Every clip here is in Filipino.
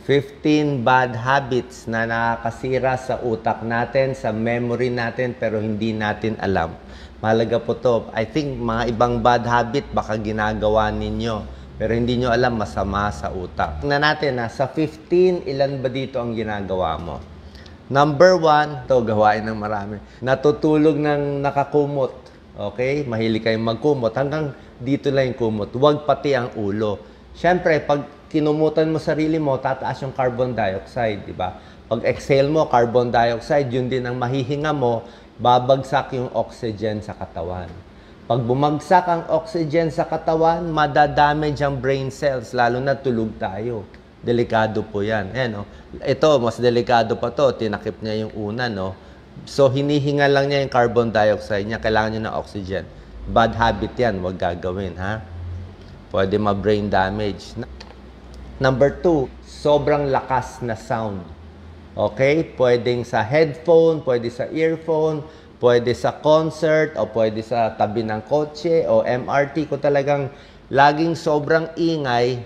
15 bad habits na nakakasira sa utak natin, sa memory natin, pero hindi natin alam. Mahalaga po to. I think mga ibang bad habit baka ginagawa ninyo, pero hindi nyo alam masama sa utak. Tingnan natin na sa 15, ilan ba dito ang ginagawa mo? Number 1, ito gawain ng marami. Natutulog ng nakakumot. Okay? Mahilig kayong magkumot. Hanggang dito lang yung kumot. Huwag pati ang ulo. Siyempre, pag kinumutan mo sarili mo, tataas yung carbon dioxide, di ba? Pag exhale mo, carbon dioxide, yun din ang mahihinga mo, babagsak yung oxygen sa katawan. Pag bumagsak ang oxygen sa katawan, madadamage ang brain cells, lalo na tulog tayo. Delikado po yan. Ayan, no? Ito, mas delikado pa to. Tinakip niya yung una, no? So, hinihinga lang niya yung carbon dioxide niya. Kailangan niya ng oxygen. Bad habit yan. Huwag gagawin, ha? Pwede ma-brain damage. Number 2, sobrang lakas na sound. Okay? Pwedeng sa headphone, pwede sa earphone, pwede sa concert, o pwede sa tabi ng kotse, o MRT. Kung talagang laging sobrang ingay,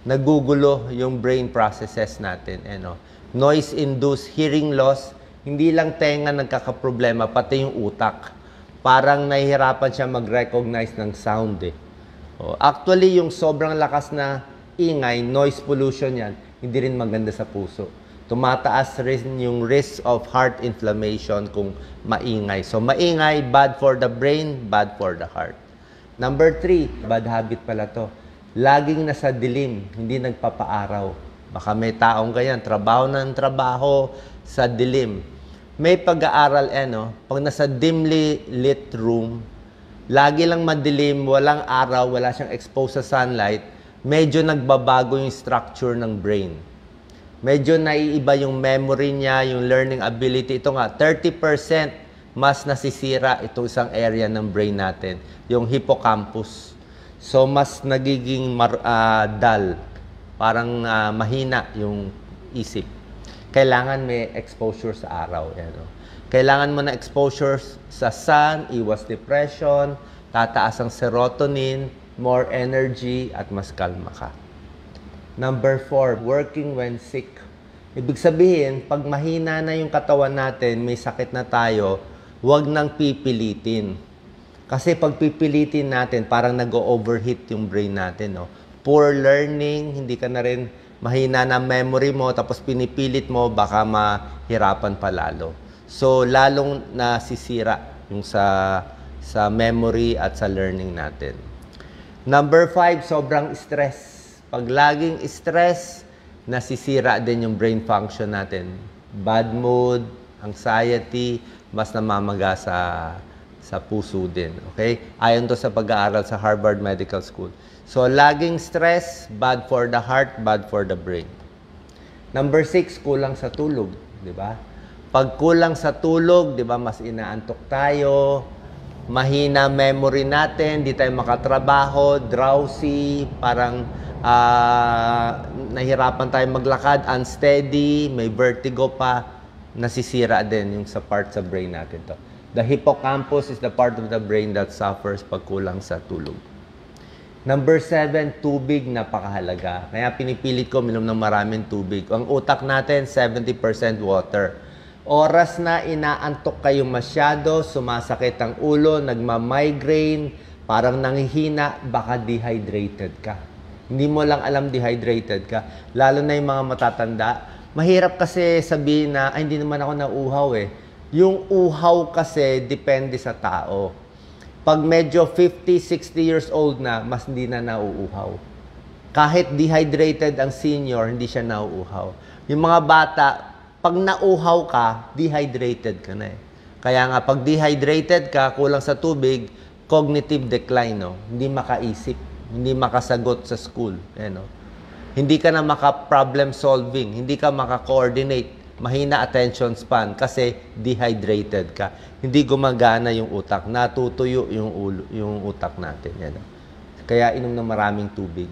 nagugulo yung brain processes natin. Ano? Noise-induced hearing loss, hindi lang tenga nagkakaproblema, pati yung utak. Parang nahihirapan siya mag-recognize ng sound eh. Actually, yung sobrang lakas na ingay, noise pollution yan, hindi rin maganda sa puso. Tumataas rin yung risk of heart inflammation kung maingay. So, maingay, bad for the brain, bad for the heart. Number 3, bad habit pala to. Laging nasa dilim, hindi nagpapaaraw. Baka may taong ganyan, trabaho ng trabaho sa dilim. May pag-aaral, pag nasa dimly lit room, lagi lang madilim, walang araw, wala siyang exposed sa sunlight, medyo nagbabago yung structure ng brain. Medyo naiiba yung memory niya, yung learning ability. Ito nga, 30% mas nasisira itong isang area ng brain natin, yung hippocampus. So, mas nagiging dull, parang mahina yung isip. Kailangan may exposure sa araw. Kailangan mo na exposure sa sun, iwas depression, tataas ang serotonin, more energy, at mas kalma ka. Number 4, working when sick. Ibig sabihin, pag mahina na yung katawan natin, may sakit na tayo, huwag nang pipilitin. Kasi pag pipilitin natin, parang nag-overheat yung brain natin. No? Poor learning, hindi ka na rin mahina na memory mo, tapos pinipilit mo, baka mahirapan pa lalo. So, lalong nasisira yung sa memory at sa learning natin. Number 5, sobrang stress. Pag laging stress, nasisira din yung brain function natin. Bad mood, anxiety, mas namamaga sa puso din. Okay? Ayon to sa pag-aaral sa Harvard Medical School. So, laging stress, bad for the heart, bad for the brain. Number 6, kulang sa tulog. Di ba? Pag kulang sa tulog, di ba, mas inaantok tayo, mahina memory natin, di tayo makatrabaho, drowsy, parang nahirapan tayo maglakad, unsteady, may vertigo pa, nasisira din yung sa part sa brain natin to. The hippocampus is the part of the brain that suffers pag kulang sa tulog. Number 7, tubig, napakahalaga. Kaya pinipilit ko minom ng maraming tubig. Ang utak natin, 70% water. Oras na inaantok kayo masyado, sumasakit ang ulo, nagma-migraine, parang nanghihina, baka dehydrated ka. Hindi mo lang alam dehydrated ka. Lalo na yung mga matatanda. Mahirap kasi sabihin na, ay, hindi naman ako nauuhaw eh. Yung uhaw kasi, depende sa tao. Pag medyo 50, 60 years old na, mas hindi na nauuhaw. Kahit dehydrated ang senior, hindi siya nauuhaw. Yung mga bata, pag nauuhaw ka, dehydrated ka na eh. Kaya nga, pag dehydrated ka, kulang sa tubig, cognitive decline, no? Hindi makaisip, hindi makasagot sa school. No? Hindi ka na maka-problem solving, hindi ka maka-coordinate. Mahina attention span kasi dehydrated ka. Hindi gumagana yung utak. Natutuyo yung utak natin. Yan. Kaya inom ng maraming tubig.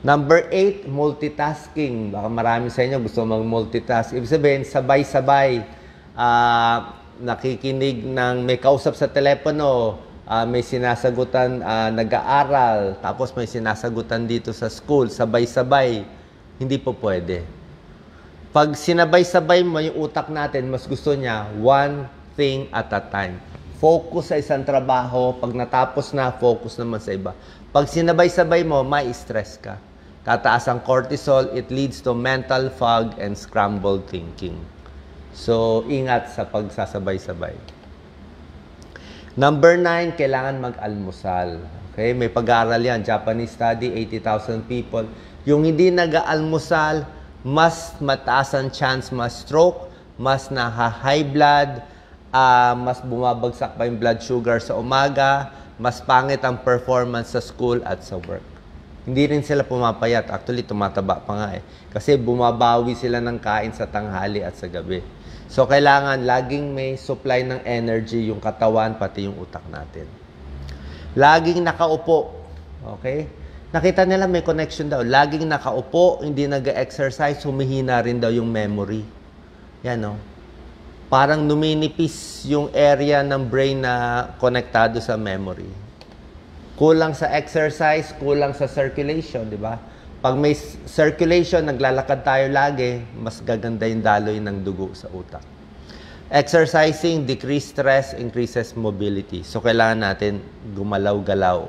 Number 8, multitasking. Baka marami sa inyo gusto mag-multitask. Ibig sabihin, sabay-sabay. Nakikinig ng may kausap sa telepono, may sinasagutan, nag-aaral, tapos may sinasagutan dito sa school, sabay-sabay. Hindi po pwede. Pag sinabay-sabay mo yung utak natin, mas gusto niya one thing at a time. Focus sa isang trabaho, pag natapos na, focus naman sa iba. Pag sinabay-sabay mo, may stress ka. Tataas ang cortisol, it leads to mental fog and scrambled thinking. So, ingat sa pagsasabay-sabay. Number 9, kailangan mag-almusal. Okay? May pag-aaral yan. Japanese study, 80,000 people. Yung hindi nag-aalmusal, mas mataas ang chance ma-stroke, mas naha-high blood, mas bumabagsak pa yung blood sugar sa umaga, mas pangit ang performance sa school at sa work. Hindi rin sila pumapayat. Actually, tumataba pa nga eh. Kasi bumabawi sila ng kain sa tanghali at sa gabi. So, kailangan laging may supply ng energy yung katawan, pati yung utak natin. Laging nakaupo. Okay? Nakita nila may connection daw. Laging nakaupo, hindi nag-exercise, humihina rin daw yung memory. Yan, no? Parang numinipis yung area ng brain na konektado sa memory. Kulang sa exercise, kulang sa circulation, di ba? Pag may circulation, naglalakad tayo lagi, mas gaganda yung daloy ng dugo sa utak. Exercising, decrease stress, increases mobility. So, kailangan natin gumalaw-galaw.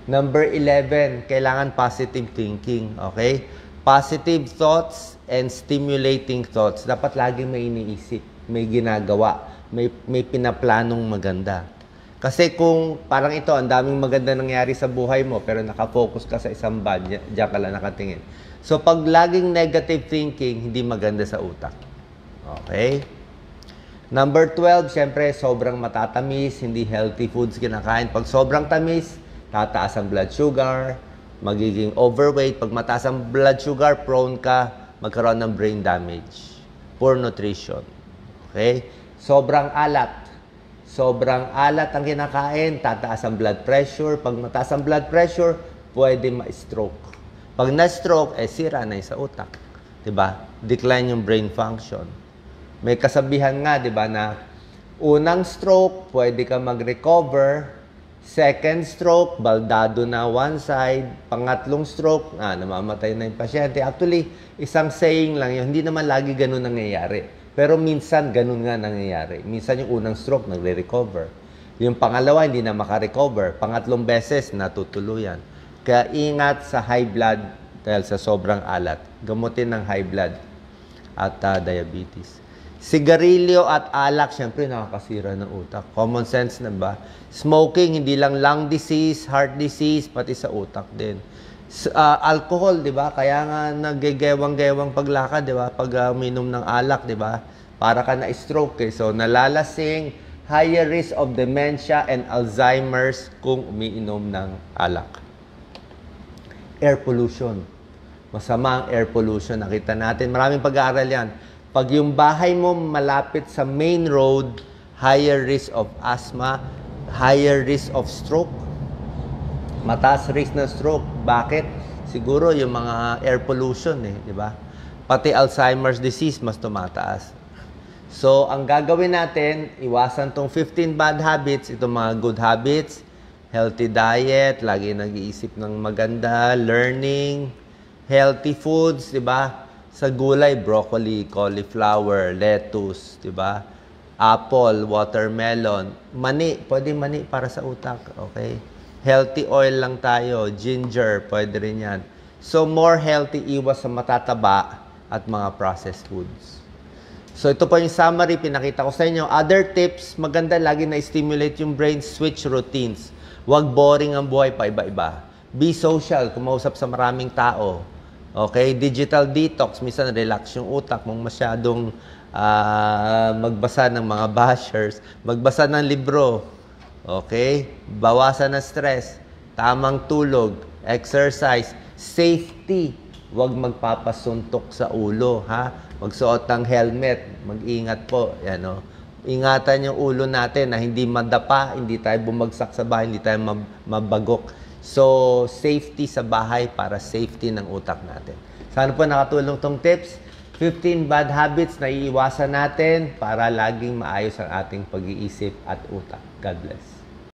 Number 11, kailangan positive thinking, okay? Positive thoughts and stimulating thoughts. Dapat lagi may iniisip, may ginagawa, may pinaplanong maganda. Kasi kung parang ito, ang daming maganda nangyari sa buhay mo, pero nakafocus ka sa isang bad, diyan ka lang nakatingin. So, pag laging negative thinking, hindi maganda sa utak. Okay? Number 12, syempre, sobrang matatamis, hindi healthy foods kinakain. Pag sobrang tamis, tataas ang blood sugar, magiging overweight. Pag mataas ang blood sugar, prone ka magkaroon ng brain damage. Poor nutrition. Okay? Sobrang alat. Sobrang alat ang kinakain, tataas ang blood pressure. Pag mataas ang blood pressure, pwede ma-stroke. Pag na-stroke, sira na yung sa utak. Diba? Decline yung brain function. May kasabihan nga, diba, na unang stroke, pwede ka mag-recover. Second stroke, baldado na one side. Pangatlong stroke, namamatay na yung pasyente. Actually, isang saying lang yun. Hindi naman lagi ganun nangyayari. Pero minsan, ganun nga nangyayari. Minsan yung unang stroke, nagre-recover. Yung pangalawa, hindi na makarecover. Pangatlong beses, natutuluyan. Kaya ingat sa high blood dahil sa sobrang alat. Gamutin ng high blood at diabetes. Sigarilyo at alak, syempre nakakasira ng utak. Common sense na ba? Smoking, hindi lang lung disease, heart disease, pati sa utak din. Alcohol, di ba? Kaya nga naggegewang-gewang paglakad, di ba? Pag uminom ng alak, di ba? Para ka na-stroke eh. So, nalalasing, higher risk of dementia and Alzheimer's kung umiinom ng alak. Air pollution. Masama ang air pollution. Nakita natin. Maraming pag-aaral yan. Pag yung bahay mo malapit sa main road, higher risk of asthma, higher risk of stroke. Mataas risk ng stroke. Bakit? Siguro yung mga air pollution di ba? Pati Alzheimer's disease mas tumataas. So, ang gagawin natin, iwasan tong 15 bad habits, itong mga good habits, healthy diet, lagi nag-iisip ng maganda, learning, healthy foods, di ba? Sa gulay, broccoli, cauliflower, lettuce, di ba? Apple, watermelon, mani, pwede mani para sa utak, okay? Healthy oil lang tayo, ginger, pwede rin yan. So, more healthy, iwas sa matataba at mga processed foods. So, ito po yung summary, pinakita ko sa inyo. Other tips, maganda lagi na stimulate yung brain, switch routines. Huwag boring ang buhay pa iba-iba. Be social, kumausap sa maraming tao. Okay? Digital detox, minsan relax yung utak mong masyadong magbasa ng mga bashers. Magbasa ng libro. Okay? Bawasan ng stress. Tamang tulog. Exercise. Safety. Huwag magpapasuntok sa ulo. Magsuot ng helmet. Mag-ingat po. Yan, no? Ingatan yung ulo natin na hindi madapa, hindi tayo bumagsak sa bahay, hindi tayo mabagok. So, safety sa bahay para safety ng utak natin. Sana po nakatulong tong tips. 15 bad habits na iiwasan natin para laging maayos ang ating pag-iisip at utak. God bless.